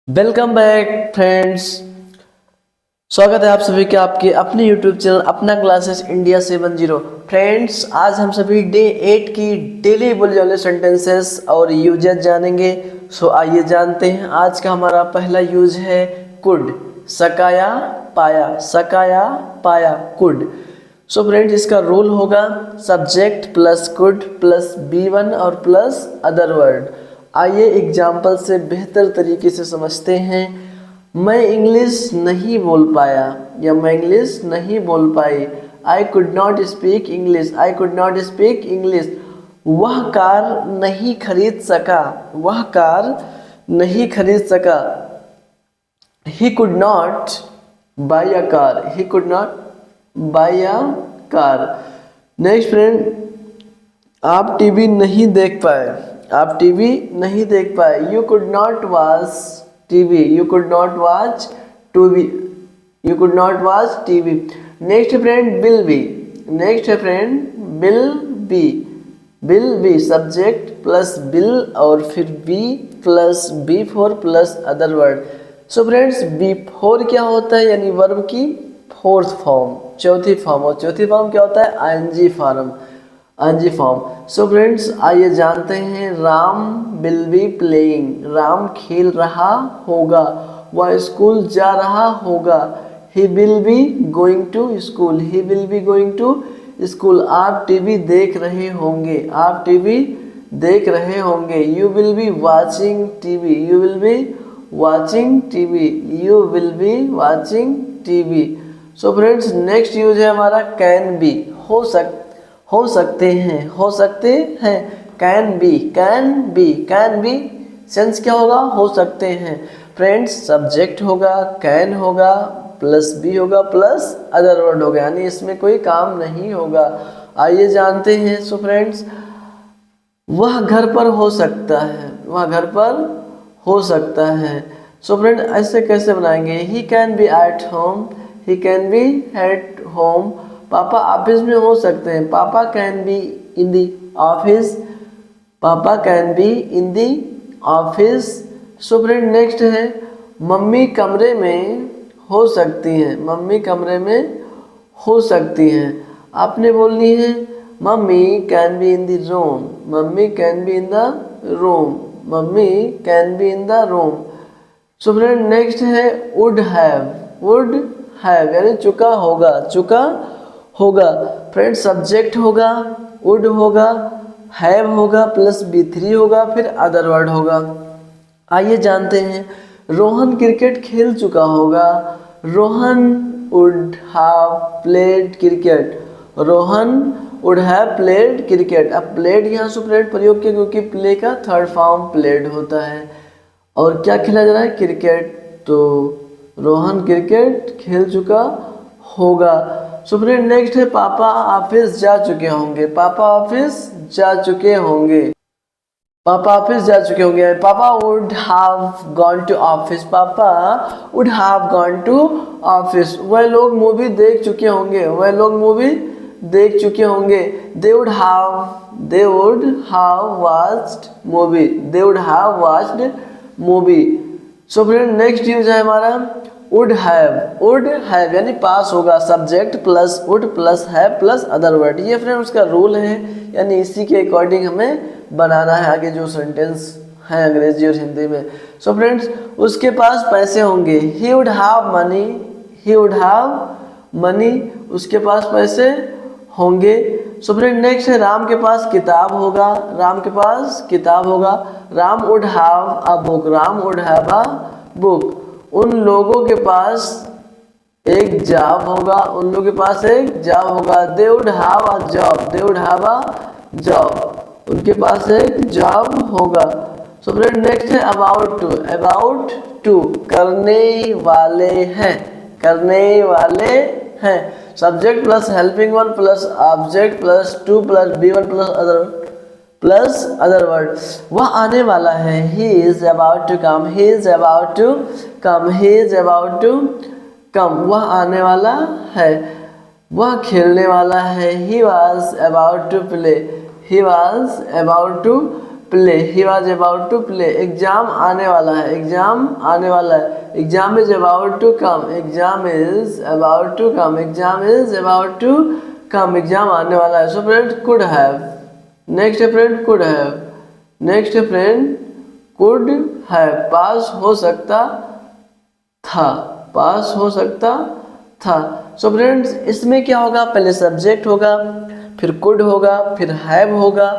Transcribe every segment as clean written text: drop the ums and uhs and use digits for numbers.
Welcome back friends. स्वागत है आप सभी के आपके अपने यूट्यूब चैनल अपना क्लासेस इंडिया 70। फ्रेंड्स, आज हम सभी डे 8 की डेली बोले वाले सेंटेंसेस और यूजेस जानेंगे। सो आइए जानते हैं। आज का हमारा पहला यूज है कुड। सकाया पाया कुड। सो फ्रेंड्स, इसका रूल होगा subject plus could plus B1 और प्लस अदर वर्ड। आइए एग्जाम्पल से बेहतर तरीके से समझते हैं। मैं इंग्लिश नहीं बोल पाया या मैं इंग्लिश नहीं बोल पाई। I could not speak English, I could not speak English. वह कार नहीं खरीद सका, वह कार नहीं खरीद सका। He could not buy a car, he could not buy a car. Next friend, आप टीवी नहीं देख पाए, आप टीवी नहीं देख पाए। You could not watch TV, you could not watch TV, you could not watch TV. Next friend will be, next friend will be, will be subject plus will और फिर be plus B4 plus other word. So friends, B4 क्या होता है, यानी verb की fourth form, चौथी form. और चौथी फॉर्म क्या होता है, ING form, ING form. So friends, आइए जानते हैं। Ram will be playing, Ram खेल रहा होगा। वह स्कूल जा रहा होगा। He will be going to school, he will be going to school. आप टीवी देख रहे होंगे, आप टीवी देख रहे होंगे। You will be watching TV, you will be watching TV, you will be watching TV. So friends, next use है हमारा कैन बी, हो सकते हैं, हो सकते हैं। Can be, can be, can be sense क्या होगा, हो सकते हैं। फ्रेंड्स, सब्जेक्ट होगा, कैन होगा प्लस बी होगा प्लस अदर वर्ड होगा, यानी इसमें कोई काम नहीं होगा। आइए जानते हैं। सो फ्रेंड्स, वह घर पर हो सकता है, वह घर पर हो सकता है। सो फ्रेंड, ऐसे कैसे बनाएंगे। He can be at home, he can be at home. पापा ऑफिस में हो सकते हैं, papa can be in the office, papa can be in the office. So friend, next है मम्मी कमरे में हो सकती हैं, मम्मी कमरे में हो सकती हैं। आपने बोलनी है mummy can be in the room, mummy can be in the room, mummy can be in the room. So friend, next है वुड हैव यानी चुका होगा, चुका होगा। फ्रेंड, सब्जेक्ट होगा, वुड होगा, हैव होगा प्लस B3 होगा, फिर अदर वर्ड होगा। आइए जानते हैं। रोहन क्रिकेट खेल चुका होगा। Rohan would have played cricket, Rohan would have played cricket. अब प्लेड यहाँ से प्लेड प्रयोग किया क्योंकि प्ले का थर्ड फॉर्म प्लेड होता है। और क्या खेला जा रहा है, क्रिकेट। तो रोहन क्रिकेट खेल चुका होगा। सो फ्रेंड, नेक्स्ट है पापा ऑफिस जा चुके होंगे, पापा ऑफिस जा चुके होंगे, पापा ऑफिस जा चुके होंगे। Papa would have gone to office, papa would have gone to office. वह लोग मूवी देख चुके होंगे, वह लोग मूवी देख चुके होंगे। दे would have watched movie, they would have watched movie. So friend, next use है हमारा वुड हैव यानी पास होगा, subject plus would plus have plus other word. ये फ्रेंड उसका रूल है, यानी इसी के अकॉर्डिंग हमें बनाना है आगे जो सेंटेंस है अंग्रेजी और हिंदी में। सो फ्रेंड्स, उसके पास पैसे होंगे। He would have money, he would have money, उसके पास पैसे होंगे। सो फ्रेंड, नेक्स्ट है राम के पास किताब होगा, राम के पास किताब होगा। Ram would have a book, Ram would have a book. उन लोगों के पास एक जॉब होगा, उन लोगों के पास एक जॉब होगा। They would have a job, they would have a job, उनके पास एक जॉब होगा। सो फ्रेंड, नेक्स्ट है अबाउट टू करने वाले हैं, करने वाले हैं। Subject plus helping one plus object plus to plus B1 plus other word. वह आने वाला है। He is about to come, he is about to come, he is about to come. वह आने वाला है। वह खेलने वाला है। He was about to play, he was about to play, he was about to play. Exam आने वाला है, एग्जाम आने वाला है, exam is about to come, exam is about to come, exam is about to come, exam आने वाला है। So friend could have, next है फ्रेंड कुड हैव, नेक्स्ट है फ्रेंड कुड हैव, पास हो सकता था, पास हो सकता था। सो फ्रेंड्स इसमें क्या होगा, पहले सब्जेक्ट होगा, फिर कुड होगा, फिर हैव होगा,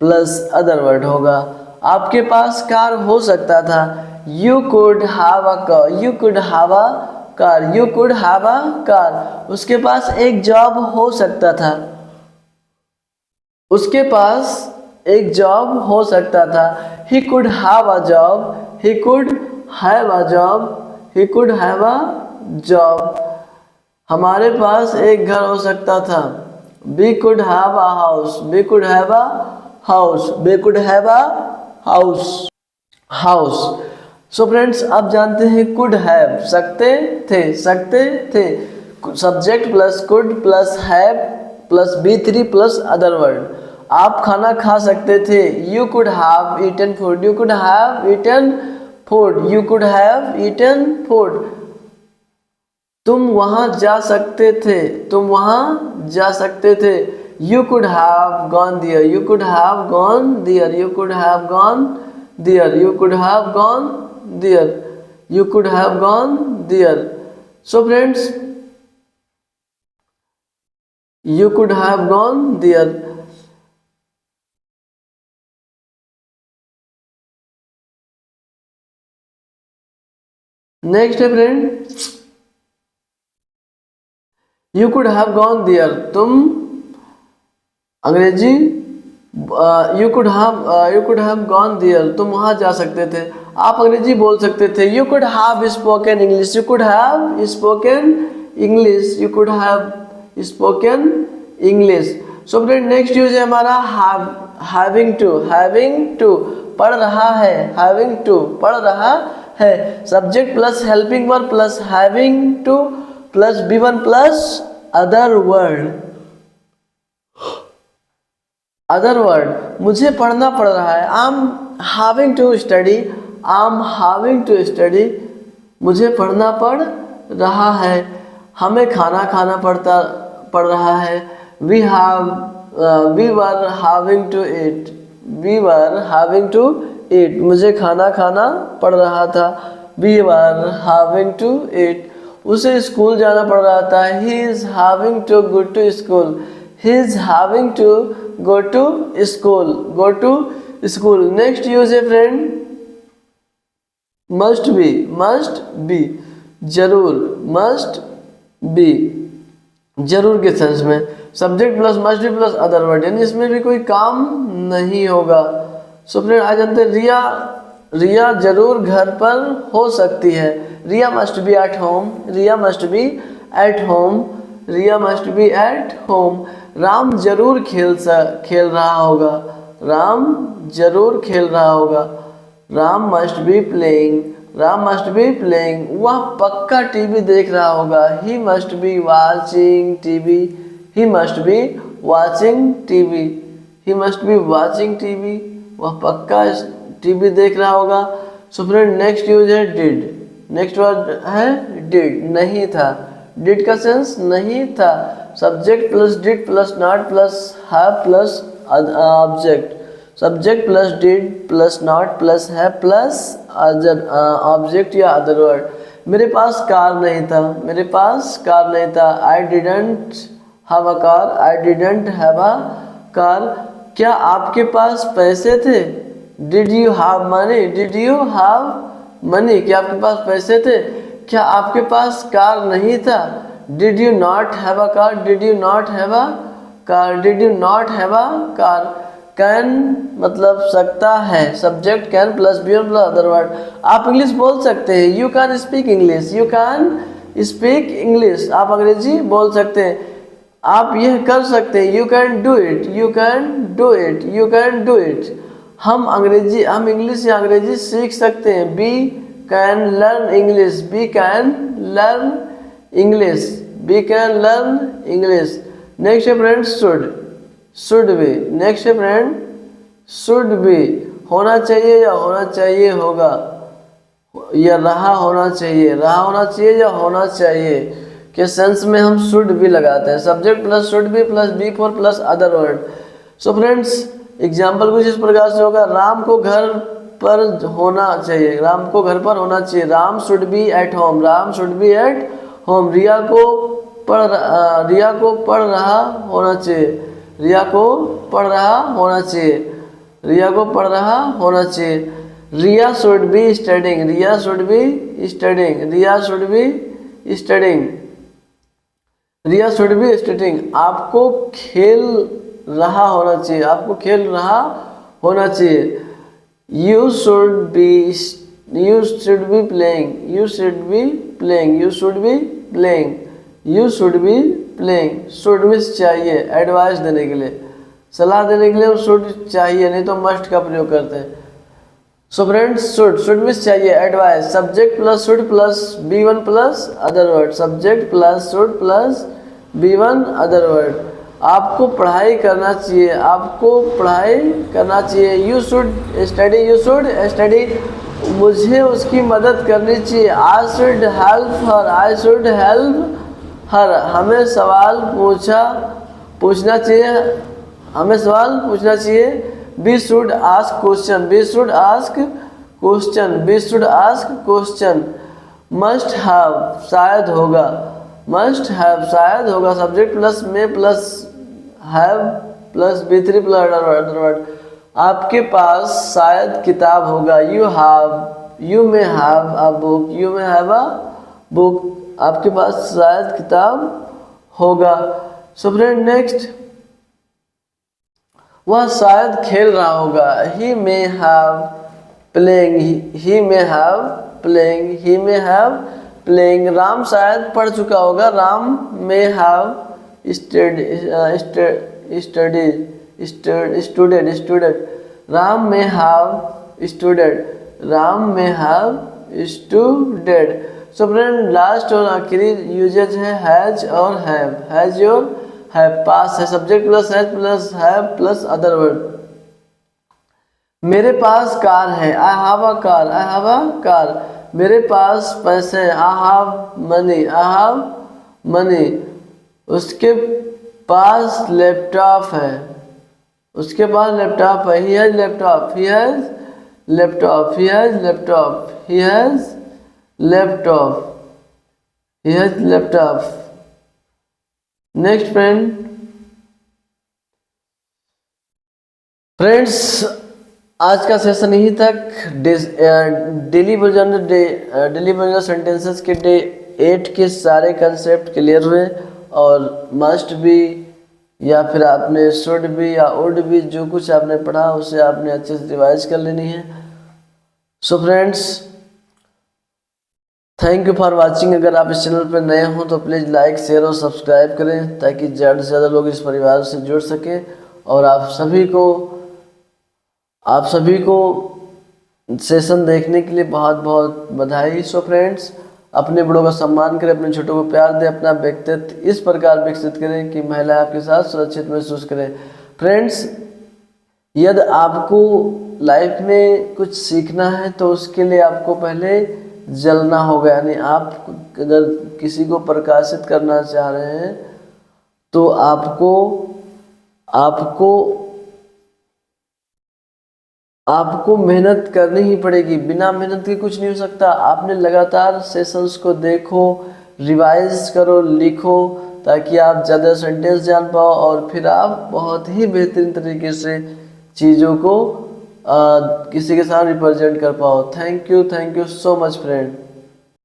प्लस अदर वर्ड होगा। आपके पास कार हो सकता था, you could have a car, you could have a car, you could have a car. उसके पास एक जॉब हो सकता था, उसके पास एक जॉब हो सकता था, he could have a job, he could have a job, he could have a job. हमारे पास एक घर हो सकता था, we could have a house, we could have a house, we could have a house, house. So friends अब जानते हैं कुड हैव, सकते थे, सकते थे, subject plus could plus have plus B3 plus other word. आप खाना खा सकते थे, you could have eaten food, you could have eaten food, you could have eaten food. तुम वहां जा सकते थे, तुम वहां जा सकते थे, you could have gone there, you could have gone there, you could have gone there, you could have gone there, you could have gone there. So friends you could have gone there. Next है friend you could have gone there, तुम अंग्रेजी you could have gone there, तुम वहां जा सकते थे। आप अंग्रेजी बोल सकते थे, you could have spoken English, you could have spoken English, you could have spoken English. So friend next use है हमारा हैविंग टू, हैविंग टू पढ़ रहा है, हैविंग टू पढ़ रहा है, subject plus helping verb plus having to plus B1 plus other word, other word. मुझे पढ़ना पड़ रहा है, I am having to study, I am having to study, मुझे पढ़ना पड़ रहा है। हमें खाना खाना पड़ रहा है, we were having to eat, we were having to eat, मुझे खाना खाना पड़ रहा था, we were having to eat. उसे स्कूल जाना पड़ रहा था, he is having to go to school, he is having to go to school, go to school। next use है friend must be, must be जरूर, must be जरूर के sense में, subject plus must be plus other word, यानी इसमें भी कोई काम नहीं होगा। सो फ्रेंड आ जानते हैं रिया, रिया जरूर घर पर हो सकती है, Riya must be at home, Riya must be at home, Riya must be at home. Ram जरूर खेल रहा होगा, राम जरूर खेल रहा होगा, Ram must be playing, Ram must be playing. वह पक्का टीवी देख रहा होगा, he must be watching TV, he must be watching TV, he must be watching TV, वह पक्का टीवी देख रहा होगा। सो फ्रेंड नेक्स्ट यूज है डिड, नेक्स्ट वर्ड है डिड, नहीं था, डिड का सेंस नहीं था, subject plus did plus not plus have plus object, subject plus did plus not plus have plus object या अदर वर्ड। मेरे पास कार नहीं था, मेरे पास कार नहीं था, I didn't have a car, I didn't have a car. क्या आपके पास पैसे थे, did you have money, did you have money, क्या आपके पास पैसे थे। क्या आपके पास कार नहीं था, did you not have a car, did you not have a car, did you not have a car. Can मतलब सकता है, subject can plus B1 plus other word. आप इंग्लिश बोल सकते हैं, you can speak English, you can speak English, आप अंग्रेजी बोल सकते हैं। आप यह कर सकते हैं, you can do it, you can do it, you can do it. हम इंग्लिश या अंग्रेजी सीख सकते हैं, we can learn English, we can learn English, we can learn English. Next है friend should, should be, next है friend should be होना चाहिए या होना चाहिए होगा, या रहा होना चाहिए या होना चाहिए के सेंस में हम शुड बी लगाते हैं। Subject plus should be plus B four plus other word. So friends example कुछ इस प्रकार से होगा, राम को घर पर होना चाहिए, राम को घर पर होना चाहिए, Ram should be at home, Ram should be at home. Riya को पढ़ रहा होना चाहिए, रिया को पढ़ रहा होना चाहिए, रिया को पढ़ रहा होना चाहिए। Riya should be studying, Riya should be studying, Riya should be studying, Riya should be studying. आपको खेल रहा होना चाहिए, आपको खेल रहा होना चाहिए। You should be playing, you should be playing, you should be playing, you should be playing. Should miss चाहिए एडवाइस देने के लिए, सलाह देने के लिए शुड चाहिए, नहीं तो मस्ट का प्रयोग करते हैं। सो फ्रेंड्स शुड मिस चाहिए advice. Subject plus should plus B1 plus other word, subject plus should plus B1 other word. आपको पढ़ाई करना चाहिए, आपको पढ़ाई करना चाहिए। You should study, you should study, मुझे उसकी मदद करनी चाहिए। I should help her, I should help her. हमें सवाल पूछना चाहिए, हमें सवाल पूछना चाहिए। We should ask question, we should ask question, we should ask question. Must have शायद होगा, मस्ट हैव शायद होगा। सब्जेक्ट प्लस में plus have plus B3 plus other word. आपके पास शायद किताब होगा, you may have a book, you may have a book. आपके पास शायद किताब होगा। सो फ्रेंड नेक्स्ट, वह शायद खेल रहा होगा। He may have playing, he may have playing, he may have playing. Ram शायद पढ़ चुका होगा, Ram may have student. Ram may have student, Ram may have student. So friend last और आखिरी यूजेज है हैज और हैव, हैज और हैव। पास है, subject plus have plus other word. मेरे पास कार है, I have a car, I have a car. मेरे पास पैसे हैं, I have money, I have money. उसके पास लैपटॉप है, उसके पास लैपटॉप है। He has laptop, he has laptop, he has laptop, he has laptop, he has laptop. Next friends आज का सेशन यहीं तक। डेली वर्जन सेंटेंसेस के डे 8 के सारे कंसेप्ट क्लियर हुए, और मस्ट भी या फिर आपने शुड भी या वुड भी जो कुछ आपने पढ़ा उसे आपने अच्छे से रिवाइज कर लेनी है। So friends thank you for watching. अगर आप इस चैनल पर नए हो तो प्लीज़ लाइक शेयर और सब्सक्राइब करें, ताकि ज़्यादा से ज़्यादा लोग इस परिवार से जुड़ सकें। और आप सभी को सेशन देखने के लिए बहुत बहुत बधाई। सो फ्रेंड्स अपने बड़ों का सम्मान करें, अपने छोटों को प्यार दें, अपना व्यक्तित्व इस प्रकार विकसित करें कि महिला आपके साथ सुरक्षित महसूस करें। फ्रेंड्स यदि आपको लाइफ में कुछ सीखना है तो उसके लिए आपको पहले जलना होगा, यानी आप अगर किसी को प्रकाशित करना चाह रहे हैं तो आपको मेहनत करनी ही पड़ेगी। बिना मेहनत के कुछ नहीं हो सकता। आपने लगातार सेशंस को देखो, रिवाइज करो, लिखो, ताकि आप ज़्यादा सेंटेंस जान पाओ और फिर आप बहुत ही बेहतरीन तरीके से चीज़ों को किसी के साथ रिप्रेजेंट कर पाओ। Thank you so much friend.